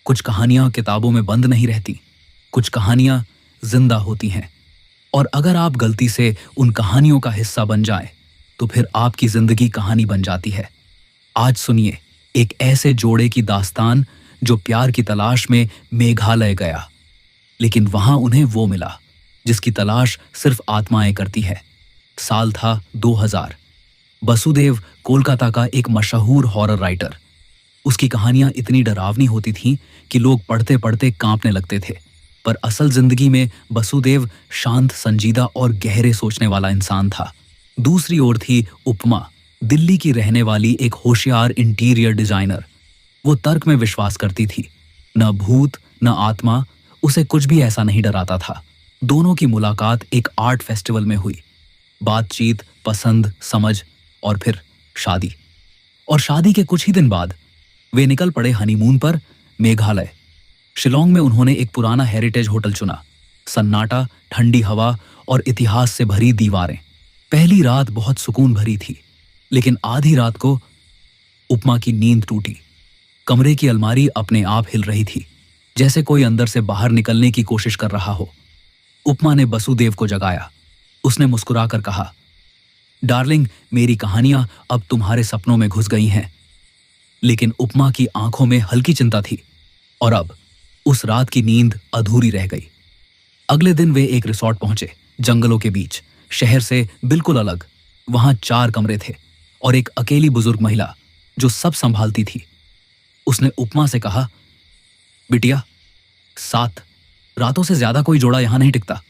कुछ कहानियां किताबों में बंद नहीं रहती, कुछ कहानियां जिंदा होती हैं। और अगर आप गलती से उन कहानियों का हिस्सा बन जाएं, तो फिर आपकी जिंदगी कहानी बन जाती है। आज सुनिए एक ऐसे जोड़े की दास्तान जो प्यार की तलाश में मेघालय गया, लेकिन वहां उन्हें वो मिला जिसकी तलाश सिर्फ आत्माएं करती है। साल था 2000। बसुदेव कोलकाता का एक मशहूर हॉरर राइटर। उसकी कहानियां इतनी डरावनी होती थीं कि लोग पढ़ते पढ़ते कांपने लगते थे। पर असल जिंदगी में बसुदेव शांत, संजीदा और गहरे सोचने वाला इंसान था। दूसरी ओर थी उपमा, दिल्ली की रहने वाली एक होशियार इंटीरियर डिजाइनर। वो तर्क में विश्वास करती थी। न भूत न आत्मा, उसे कुछ भी ऐसा नहीं डराता था। दोनों की मुलाकात एक आर्ट फेस्टिवल में हुई। बातचीत, पसंद, समझ और फिर शादी। और शादी के कुछ ही दिन बाद वे निकल पड़े हनीमून पर मेघालय। शिलोंग में उन्होंने एक पुराना हेरिटेज होटल चुना। सन्नाटा, ठंडी हवा और इतिहास से भरी दीवारें। पहली रात बहुत सुकून भरी थी, लेकिन आधी रात को उपमा की नींद टूटी। कमरे की अलमारी अपने आप हिल रही थी, जैसे कोई अंदर से बाहर निकलने की कोशिश कर रहा हो। उपमा ने बसुदेव को जगाया। उसने मुस्कुराकर कहा, डार्लिंग, मेरी कहानियां अब तुम्हारे सपनों में घुस गई हैं। लेकिन उपमा की आंखों में हल्की चिंता थी, और अब उस रात की नींद अधूरी रह गई। अगले दिन वे एक रिसॉर्ट पहुंचे, जंगलों के बीच, शहर से बिल्कुल अलग। वहां 4 कमरे थे और एक अकेली बुजुर्ग महिला जो सब संभालती थी। उसने उपमा से कहा, बिटिया, 7 रातों से ज्यादा कोई जोड़ा यहां नहीं टिकता।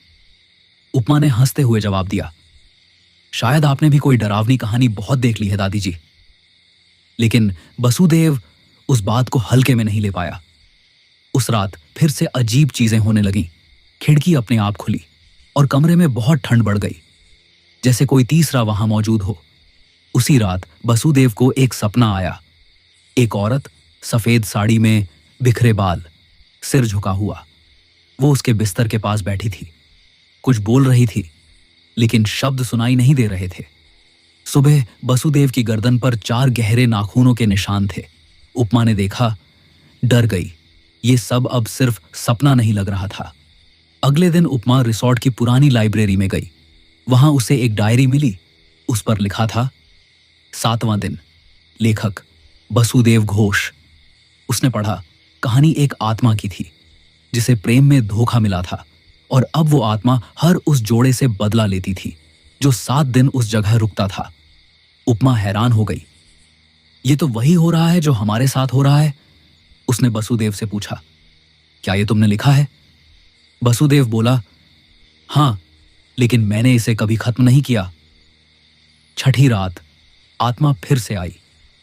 उपमा ने हंसते हुए जवाब दिया, शायद आपने भी कोई डरावनी कहानी बहुत देख ली है दादी जी। लेकिन बसुदेव उस बात को हल्के में नहीं ले पाया। उस रात फिर से अजीब चीजें होने लगीं। खिड़की अपने आप खुली और कमरे में बहुत ठंड बढ़ गई, जैसे कोई तीसरा वहां मौजूद हो। उसी रात बसुदेव को एक सपना आया। एक औरत सफेद साड़ी में, बिखरे बाल, सिर झुका हुआ। वो उसके बिस्तर के पास बैठी थी, कुछ बोल रही थी, लेकिन शब्द सुनाई नहीं दे रहे थे। सुबह बसुदेव की गर्दन पर 4 गहरे नाखूनों के निशान थे। उपमा ने देखा, डर गई। ये सब अब सिर्फ सपना नहीं लग रहा था। अगले दिन उपमा रिसॉर्ट की पुरानी लाइब्रेरी में गई। वहां उसे एक डायरी मिली। उस पर लिखा था, 7वां दिन, लेखक बसुदेव घोष। उसने पढ़ा, कहानी एक आत्मा की थी जिसे प्रेम में धोखा मिला था, और अब वो आत्मा हर उस जोड़े से बदला लेती थी जो 7 दिन उस जगह रुकता था। उपमा हैरान हो गई। ये तो वही हो रहा है जो हमारे साथ हो रहा है। उसने बसुदेव से पूछा, क्या ये तुमने लिखा है? बसुदेव बोला, हां, लेकिन मैंने इसे कभी खत्म नहीं किया। छठी रात आत्मा फिर से आई।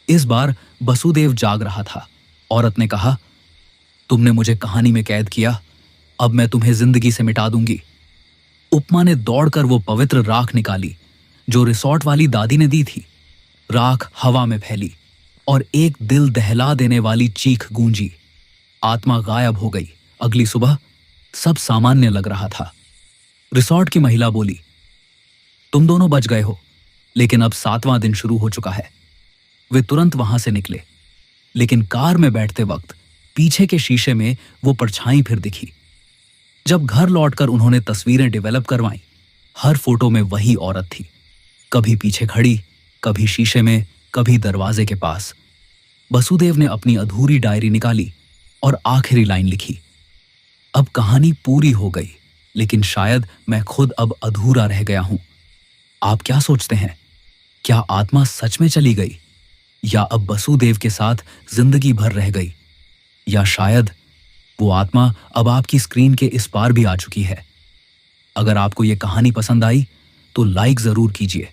इस बार बसुदेव जाग रहा था। औरत ने कहा, तुमने मुझे कहानी में कैद किया, अब मैं तुम्हें जिंदगी से मिटा दूंगी। उपमा ने दौड़कर वो पवित्र राख निकाली जो रिसॉर्ट वाली दादी ने दी थी। राख हवा में फैली और एक दिल दहला देने वाली चीख गूंजी। आत्मा गायब हो गई। अगली सुबह सब सामान्य लग रहा था। रिसॉर्ट की महिला बोली, तुम दोनों बच गए हो, लेकिन अब 7वां दिन शुरू हो चुका है। वे तुरंत वहां से निकले, लेकिन कार में बैठते वक्त पीछे के शीशे में वो परछाई फिर दिखी। जब घर लौटकर उन्होंने तस्वीरें डेवलप करवाईं, हर फोटो में वही औरत थी, कभी पीछे खड़ी, कभी शीशे में, कभी दरवाजे के पास। बसुदेव ने अपनी अधूरी डायरी निकाली और आखिरी लाइन लिखी, अब कहानी पूरी हो गई, लेकिन शायद मैं खुद अब अधूरा रह गया हूं। आप क्या सोचते हैं? क्या आत्मा सच में चली गई, या अब बसुदेव के साथ जिंदगी भर रह गई, या शायद वो आत्मा अब आपकी स्क्रीन के इस पार भी आ चुकी है? अगर आपको ये कहानी पसंद आई तो लाइक जरूर कीजिए,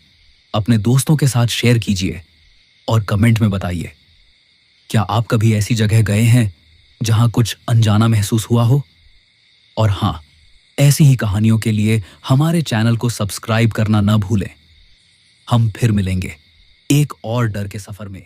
अपने दोस्तों के साथ शेयर कीजिए और कमेंट में बताइए, क्या आप कभी ऐसी जगह गए हैं जहां कुछ अनजाना महसूस हुआ हो? और हां, ऐसी ही कहानियों के लिए हमारे चैनल को सब्सक्राइब करना न भूलें। हम फिर मिलेंगे एक और डर के सफर में।